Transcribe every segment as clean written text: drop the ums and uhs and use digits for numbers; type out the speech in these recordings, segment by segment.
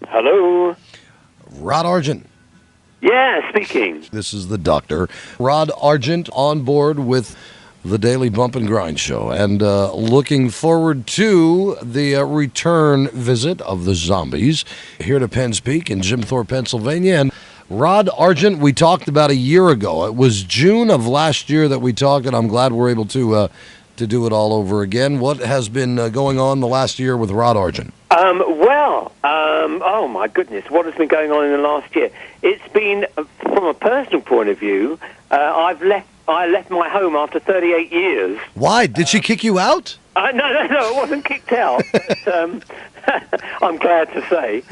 Hello? Rod Argent. Yeah, speaking. This is the doctor. Rod Argent on board with the Daily Bump and Grind Show. And looking forward to the return visit of the Zombies here to Penn's Peak in Jim Thorpe, Pennsylvania. And Rod Argent, we talked about a year ago. It was June of last year that we talked, and I'm glad we're able to do it all over again. What has been going on the last year with Rod Argent? Oh my goodness, what has been going on in the last year? It's been, from a personal point of view, I left my home after 38 years. Why? Did she kick you out? No, it wasn't kicked out. But, I'm glad to say.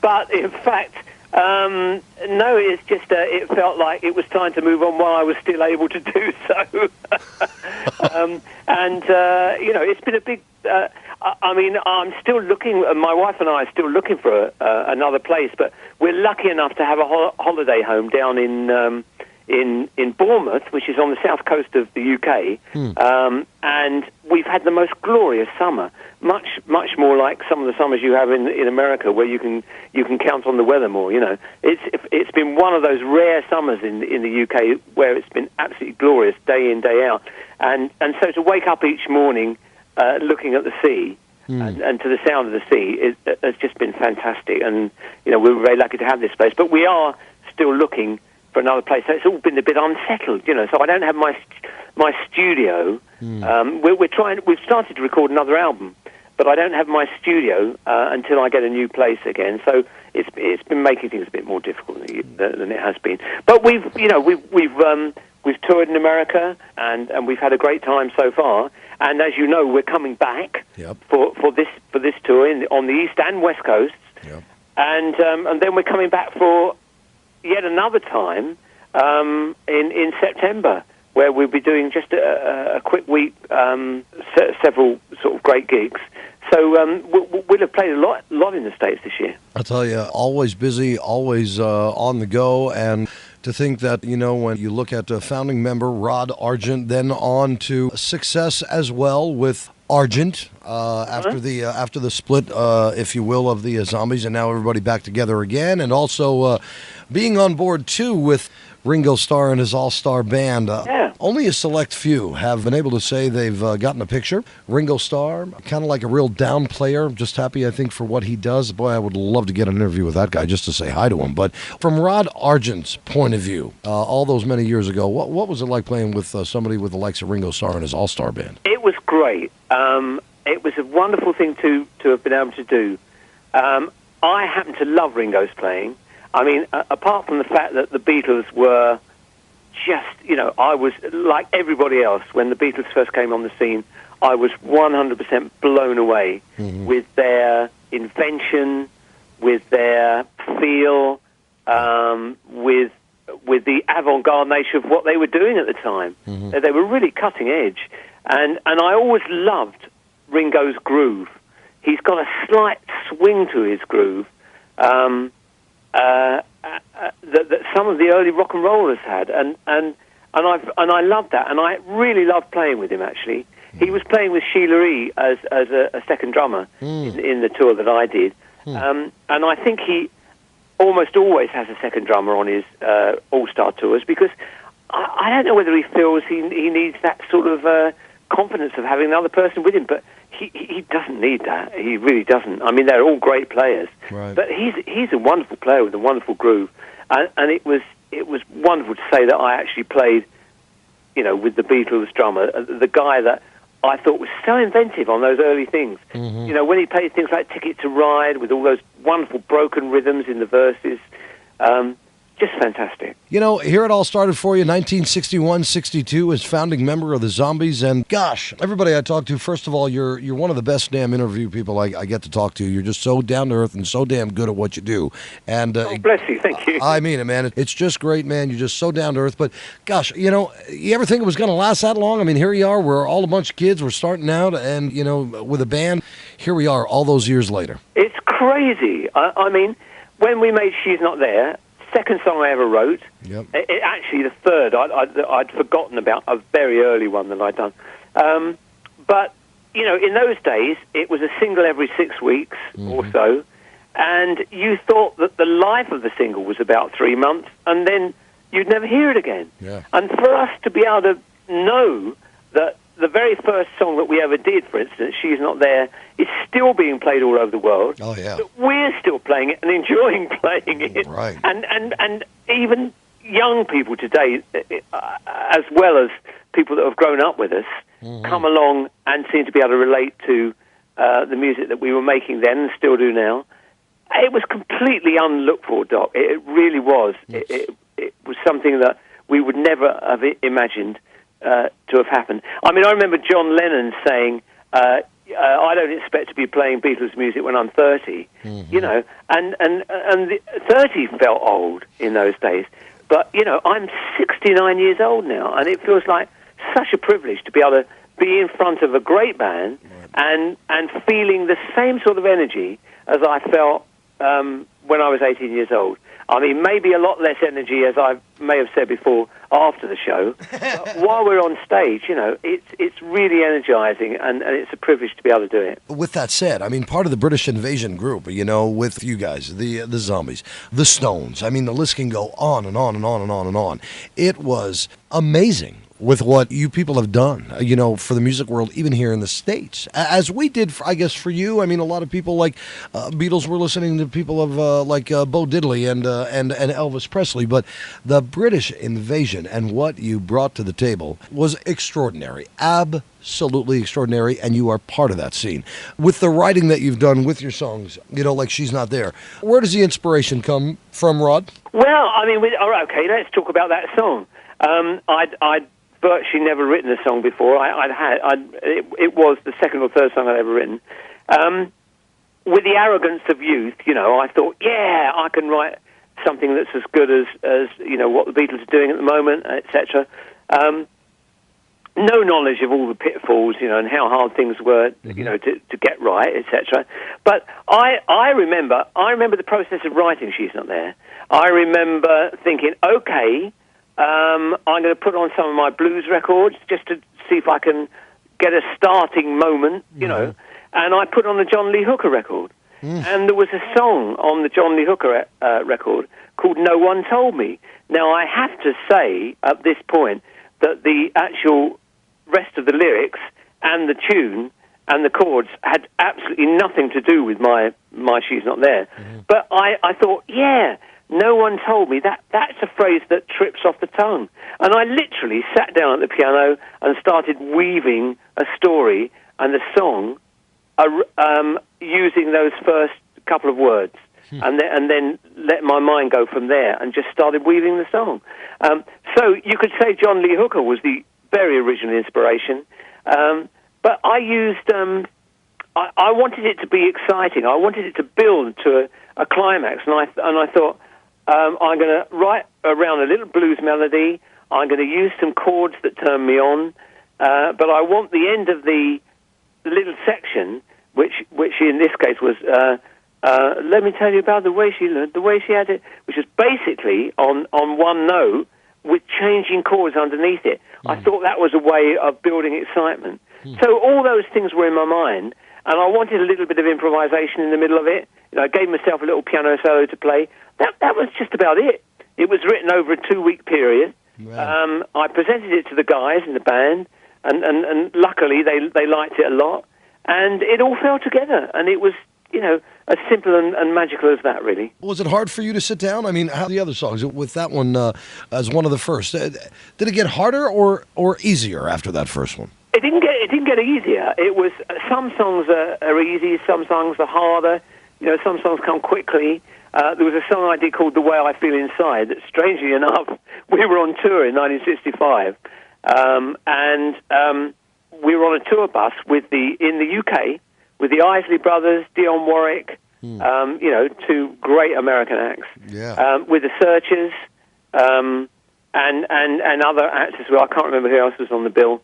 But in fact, no, it's just, it felt like it was time to move on while I was still able to do so. It's been a big... I'm still looking. My wife and I are still looking for another place, but we're lucky enough to have a holiday home down in Bournemouth, which is on the south coast of the UK. And we've had the most glorious summer, much more like some of the summers you have in America, where you can count on the weather more. You know, it's been one of those rare summers in the UK where it's been absolutely glorious day in, day out, and so to wake up each morning. Looking at the sea and to the sound of the sea has just been fantastic, and we're very lucky to have this place. But we are still looking for another place. So it's all been a bit unsettled, So I don't have my studio. We've started to record another album, but I don't have my studio until I get a new place again. So it's been making things a bit more difficult than it has been. But we've toured in America and we've had a great time so far. And as you know, we're coming back for this tour on the East and West Coasts, and then we're coming back for yet another time in September, where we'll be doing just a quick week, several sort of great gigs. So we'll have played a lot in the States this year. I'll tell you, always busy, always on the go, and to think that, when you look at founding member Rod Argent, then on to success as well with Argent after the split, if you will, of the Zombies, and now everybody back together again, and also being on board too with Ringo Starr and his all-star band. Only a select few have been able to say they've gotten a picture. Ringo Starr, kind of like a real down player, just happy, I think, for what he does. Boy, I would love to get an interview with that guy just to say hi to him. But from Rod Argent's point of view, all those many years ago, what was it like playing with somebody with the likes of Ringo Starr and his all-star band? It was great. It was a wonderful thing to have been able to do. I happen to love Ringo's playing. I mean, apart from the fact that the Beatles were just, I was like everybody else when the Beatles first came on the scene. I was 100% blown away with their invention, with their feel, with the avant-garde nature of what they were doing at the time. They were really cutting edge, and I always loved Ringo's groove. He's got a slight swing to his groove. That some of the early rock and rollers had, and I loved that, and I really loved playing with him. Actually, he was playing with Sheila E. as a second drummer in the tour that I did, and I think he almost always has a second drummer on his all-star tours, because I don't know whether he feels he needs that sort of confidence of having another person with him, but he doesn't need that. He really doesn't. I mean, they're all great players, but he's a wonderful player with a wonderful groove, and it was wonderful to say that I actually played, with the Beatles drummer, the guy that I thought was so inventive on those early things. When he played things like Ticket to Ride with all those wonderful broken rhythms in the verses. Just fantastic. Here it all started for you, 1961-62, as founding member of the Zombies. And gosh, everybody I talk to, first of all, you're one of the best damn interview people I get to talk to. You're just so down to earth and so damn good at what you do. And bless you, thank you. I mean it, man. It's just great, man. You're just so down to earth. But gosh, you ever think it was going to last that long? I mean, here you are. We're all a bunch of kids. We're starting out, and with a band. Here we are, all those years later. It's crazy. I mean, when we made She's Not There, second song I ever wrote. Actually, the third I'd forgotten about, a very early one that I'd done. But in those days, it was a single every 6 weeks or so, and you thought that the life of the single was about 3 months, and then you'd never hear it again. Yeah. And for us to be able to know that the very first song that we ever did, for instance, She's Not There, is still being played all over the world. Oh, yeah. That we're still playing it and enjoying playing it. Right. And even young people today, as well as people that have grown up with us, come along and seem to be able to relate to the music that we were making then and still do now. It was completely unlooked for, Doc. It really was. It was something that we would never have imagined to have happened. I mean, I remember John Lennon saying, I don't expect to be playing Beatles music when I'm 30, you know, and 30 felt old in those days. But, you know, I'm 69 years old now, and it feels like such a privilege to be able to be in front of a great band and feeling the same sort of energy as I felt when I was 18 years old. I mean, maybe a lot less energy, as I may have said before, after the show. But while we're on stage, you know, it's really energizing, and it's a privilege to be able to do it. With that said, I mean, part of the British Invasion group, you know, with you guys, the Zombies, the Stones, I mean, the list can go on and on and on and on and on. It was amazing with what you people have done, you know, for the music world, even here in the States. As we did, I guess, for you. I mean, a lot of people like Beatles were listening to people of like Bo Diddley and Elvis Presley, but the British Invasion and what you brought to the table was extraordinary, absolutely extraordinary, and you are part of that scene. With the writing that you've done with your songs, you know, like She's Not There, where does the inspiration come from, Rod? Well, I mean, all right, okay, let's talk about that song. I'd virtually never written a song before. It was the second or third song I'd ever written. With the arrogance of youth, you know, I thought, yeah, I can write something that's as good as you know, what the Beatles are doing at the moment, etc. No knowledge of all the pitfalls, you know, and how hard things were, you know, to get right, etc. But I remember the process of writing She's Not There. I remember thinking, okay, I'm going to put on some of my blues records just to see if I can get a starting moment, you know. And I put on the John Lee Hooker record. And there was a song on the John Lee Hooker record called No One Told Me. Now, I have to say at this point that the actual rest of the lyrics and the tune and the chords had absolutely nothing to do with my She's Not There. But I thought, yeah, no one told me. That's a phrase that trips off the tongue. And I literally sat down at the piano and started weaving a story and a song using those first couple of words. And then let my mind go from there and just started weaving the song. So you could say John Lee Hooker was the very original inspiration. But I used... I wanted it to be exciting. I wanted it to build to a climax. And I thought... I'm going to write around a little blues melody. I'm going to use some chords that turn me on, but I want the end of the little section, which in this case was, let me tell you about the way she learned, the way she had it, which is basically on one note with changing chords underneath it. I thought that was a way of building excitement. So all those things were in my mind, and I wanted a little bit of improvisation in the middle of it. You know, I gave myself a little piano solo to play. That was just about it. It was written over a 2-week period. Wow. I presented it to the guys in the band, and luckily they liked it a lot. And it all fell together, and it was, you know, as simple and magical as that, really. Was it hard for you to sit down? I mean, how the other songs, with that one as one of the first, did it get harder or easier after that first one? It didn't get easier. It was, some songs are easy, some songs are harder. You know, some songs come quickly. There was a song I did called The Way I Feel Inside that, strangely enough, we were on tour in 1965. And we were on a tour bus in the UK with the Isley Brothers, Dionne Warwick, you know, 2 great American acts. Yeah. With the Searchers and other acts as well. I can't remember who else was on the bill.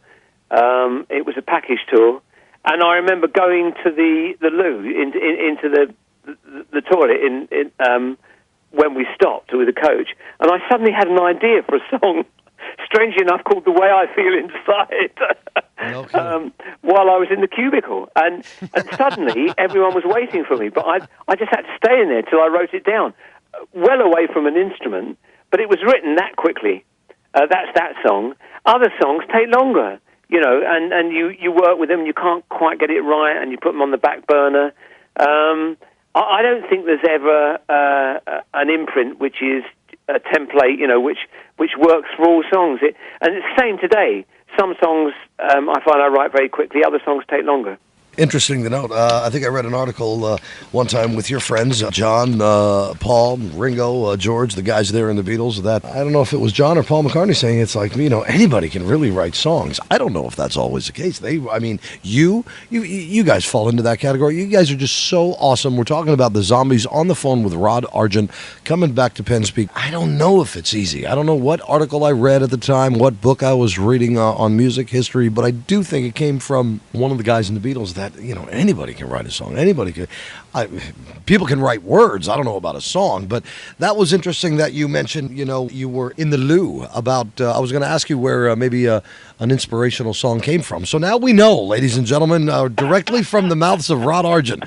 It was a package tour. And I remember going to the loo, into the toilet when we stopped with the coach, and I suddenly had an idea for a song, strangely enough, called The Way I Feel Inside. while I was in the cubicle. And suddenly everyone was waiting for me, but I just had to stay in there till I wrote it down, well away from an instrument, but it was written that quickly. That's that song. Other songs take longer, and you work with them, you can't quite get it right, and you put them on the back burner. I don't think there's ever an imprint which is a template, which works for all songs. And it's the same today. Some songs I find I write very quickly, other songs take longer. Interesting to note. I think I read an article one time with your friends, John, Paul, Ringo, George, the guys there in the Beatles, that I don't know if it was John or Paul McCartney saying it's like, anybody can really write songs. I don't know if that's always the case. You guys fall into that category. You guys are just so awesome. We're talking about the Zombies on the phone with Rod Argent, coming back to Penn Speak. I don't know if it's easy. I don't know what article I read at the time, what book I was reading on music history, but I do think it came from one of the guys in the Beatles that anybody can write a song. Anybody can. People can write words. I don't know about a song, but that was interesting that you mentioned, you were in the loo about, I was going to ask you where maybe an inspirational song came from. So now we know, ladies and gentlemen, directly from the mouths of Rod Argent.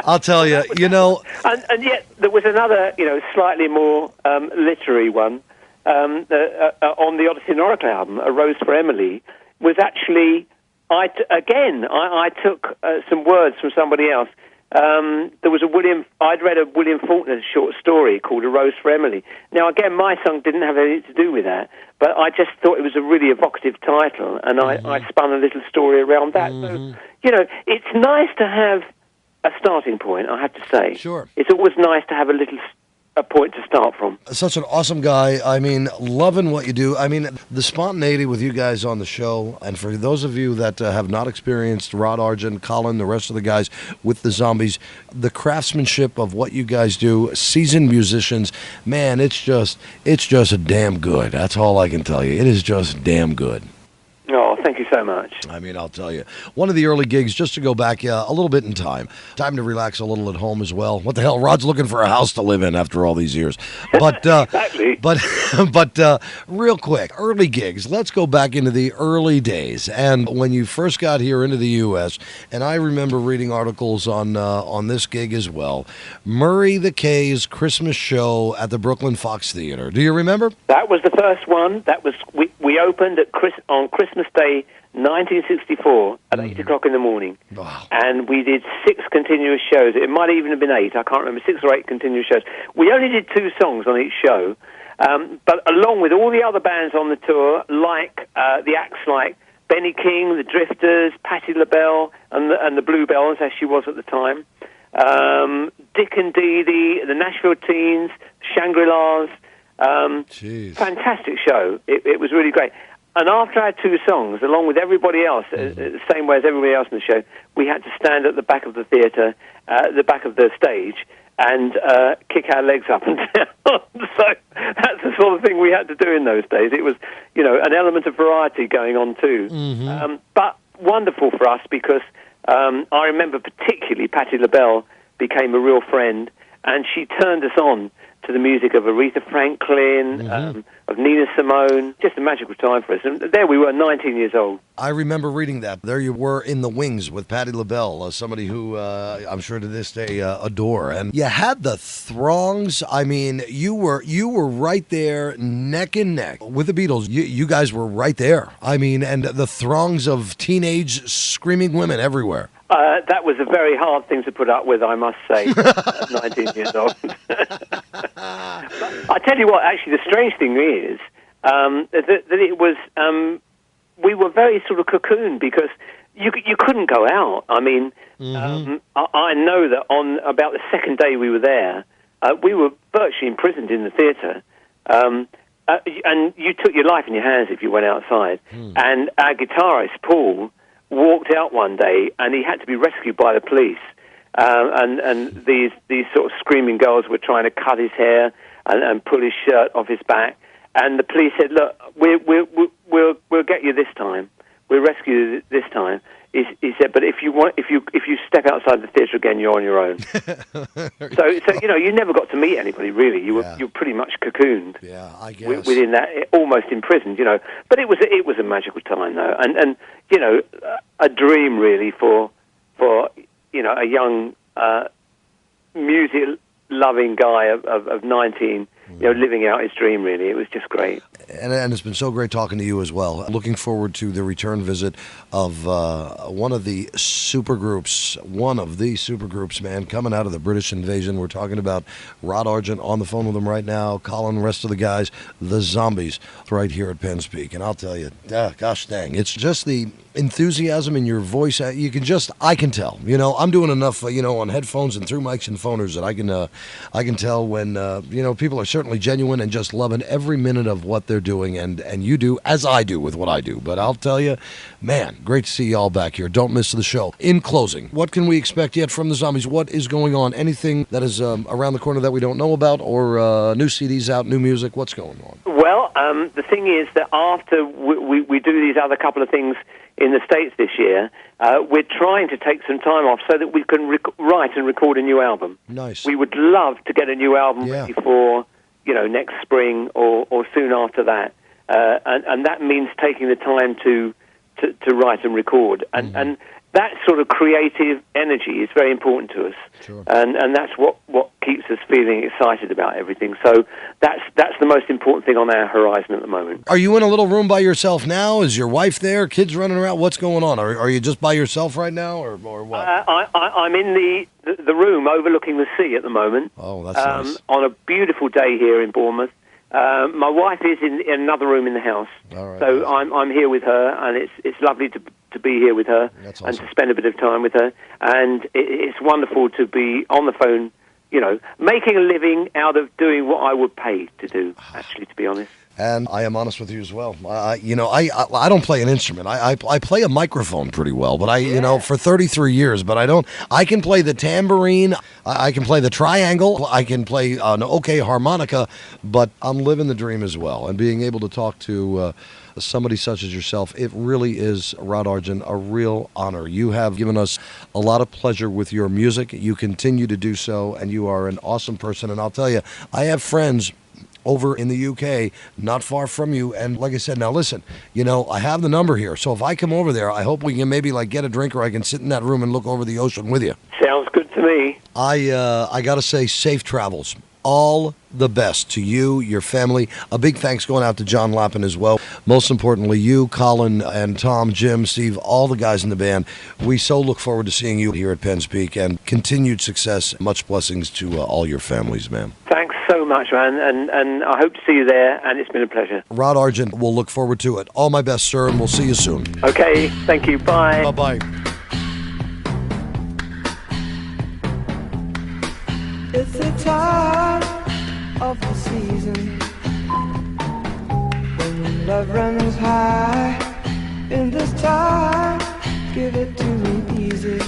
I'll tell you, And yet there was another, slightly more literary one on the Odyssey and Oracle album, A Rose for Emily, was actually... I took some words from somebody else. There was I'd read a William Faulkner short story called A Rose for Emily. Now, again, my song didn't have anything to do with that, but I just thought it was a really evocative title, and I spun a little story around that. So, it's nice to have a starting point, I have to say. Sure. It's always nice to have a point to start from. Such an awesome guy. Loving what you do. The spontaneity with you guys on the show, and for those of you that have not experienced Rod Argent, Colin, the rest of the guys with the Zombies, the craftsmanship of what you guys do, seasoned musicians, man, it's just a damn good. That's all I can tell you. It is just damn good. Oh, thank you so much. I'll tell you. One of the early gigs, just to go back a little bit in time to relax a little at home as well. What the hell? Rod's looking for a house to live in after all these years. But exactly. But real quick, early gigs. Let's go back into the early days. And when you first got here into the U.S., and I remember reading articles on this gig as well, Murray the K's Christmas show at the Brooklyn Fox Theater. Do you remember? That was the first one. That was we opened on Christmas Day, 1964, at 8 o'clock in the morning. Wow. And we did 6 continuous shows. It might even have been 8. I can't remember, 6 or 8 continuous shows. We only did 2 songs on each show, but along with all the other bands on the tour, like the acts like Benny King, the Drifters, Patti LaBelle, and the Bluebells, as she was at the time, Dick and Dee Dee, the Nashville Teens, Shangri-Las. Fantastic show. It was really great. And after I had 2 songs, along with everybody else, the same way as everybody else in the show, we had to stand at the back of the theatre, the back of the stage, and kick our legs up and down. So that's the sort of thing we had to do in those days. It was, an element of variety going on too. But wonderful for us because I remember particularly Patti LaBelle became a real friend, and she turned us on to the music of Aretha Franklin, of Nina Simone. Just a magical time for us. And there we were, 19 years old. I remember reading that. There you were in the wings with Patti LaBelle, somebody who I'm sure to this day adore. And you had the throngs. You were right there, neck and neck with the Beatles. You guys were right there. And the throngs of teenage screaming women everywhere. That was a very hard thing to put up with, I must say, at 19 years old. I tell you what, actually, the strange thing is that it was, we were very sort of cocooned because you couldn't go out. I know that on about the second day we were there, we were virtually imprisoned in the theatre. And you took your life in your hands if you went outside. And our guitarist, Paul, walked out one day, and he had to be rescued by the police. And these sort of screaming girls were trying to cut his hair and pull his shirt off his back. And the police said, "Look, we'll get you this time. We'll rescue you this time. he said, but if you step outside the theatre again, you're on your own. so you never got to meet anybody really. You were pretty much cocooned. Yeah, I guess within that, almost imprisoned. But it was a magical time though, and a dream really for a young music loving guy of 19. Living out his dream, really. It was just great. And it's been so great talking to you as well. Looking forward to the return visit of one of the supergroups, man, coming out of the British invasion. We're talking about Rod Argent, on the phone with him right now, Colin, the rest of the guys, the Zombies, right here at Penn's Peak. And I'll tell you, gosh dang, it's just the enthusiasm in your voice. I can tell. I'm doing enough, on headphones and through mics and phoners that I can tell when, people are certainly genuine and just loving every minute of what they're doing, and you do, as I do with what I do. But I'll tell you, man, great to see you all back here. Don't miss the show. In closing, what can we expect yet from the Zombies? What is going on? Anything that is around the corner that we don't know about, or new CDs out, new music? What's going on? Well, the thing is that after we do these other couple of things in the States this year, we're trying to take some time off so that we can write and record a new album. Nice. We would love to get a new album ready for, next spring or soon after that. And that means taking the time to write and record. And that sort of creative energy is very important to us. Sure. And that's what keeps us feeling excited about everything. So that's the most important thing on our horizon at the moment. Are you in a little room by yourself now? Is your wife there? Kids running around? What's going on? Are you just by yourself right now, or what? I'm in the room overlooking the sea at the moment. Oh, that's nice. On a beautiful day here in Bournemouth. My wife is in another room in the house, so I'm here with her, and it's lovely to be here with her. That's awesome. And to spend a bit of time with her, and it's wonderful to be on the phone, making a living out of doing what I would pay to do, actually, to be honest. And I am honest with you as well. I don't play an instrument. I play a microphone pretty well, but for 33 years, but I can play the tambourine, I can play the triangle, I can play an okay harmonica, but I'm living the dream as well. And being able to talk to somebody such as yourself, it really is, Rod Argent, a real honor. You have given us a lot of pleasure with your music. You continue to do so, and you are an awesome person. And I'll tell you, I have friends over in the UK, not far from you, and like I said, now listen, I have the number here, so if I come over there, I hope we can maybe get a drink, or I can sit in that room and look over the ocean with you. Sounds good to me. I gotta say, safe travels. All the best to you, your family. A big thanks going out to John Lappin as well. Most importantly, you, Colin, and Tom, Jim, Steve, all the guys in the band. We so look forward to seeing you here at Penn's Peak, and continued success. Much blessings to all your families, man. Thanks so much, man, and I hope to see you there, and it's been a pleasure. Rod Argent, we'll look forward to it. All my best, sir, and we'll see you soon. Okay, thank you. Bye. Bye-bye. It's the time of the season when love runs high. In this time, give it to me easy,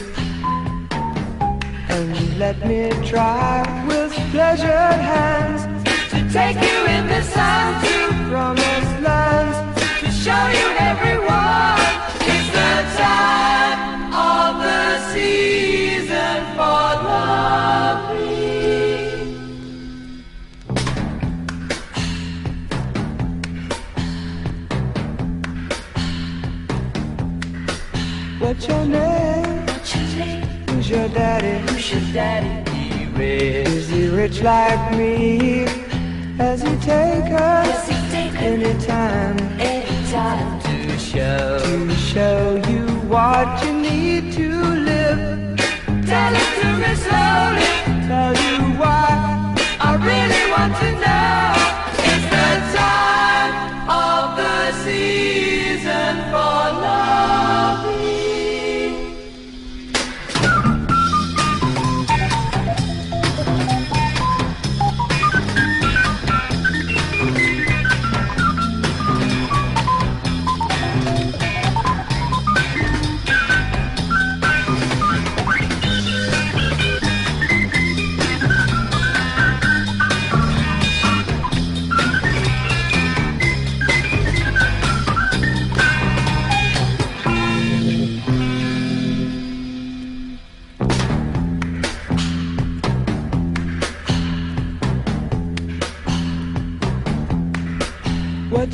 and let me try with pleasured hands to take you in the sun to promised lands, to show you everyone. It's the time of the season for loving. What's your name? Who's your daddy? He rich. Is he rich like me? Has he take us anytime to show you what you need to live? Tell it to me slowly. Tell you why I really want to know. It's the time of the season for loving.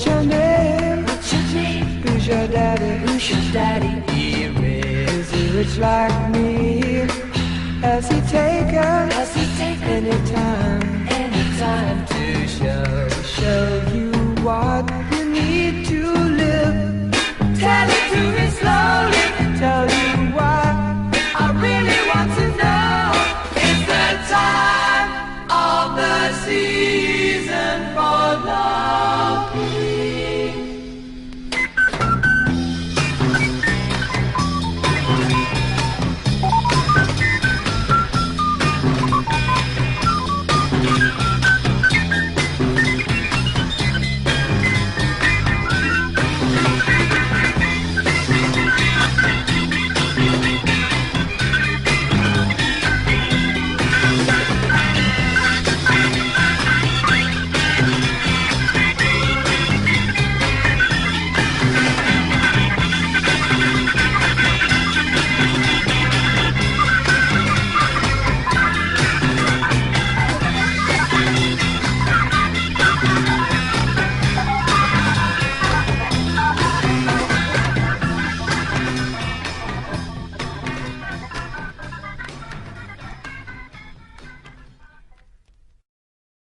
What's your name? What's your name? Who's your daddy? Who's your daddy? Is he rich like me? Has he taken Has he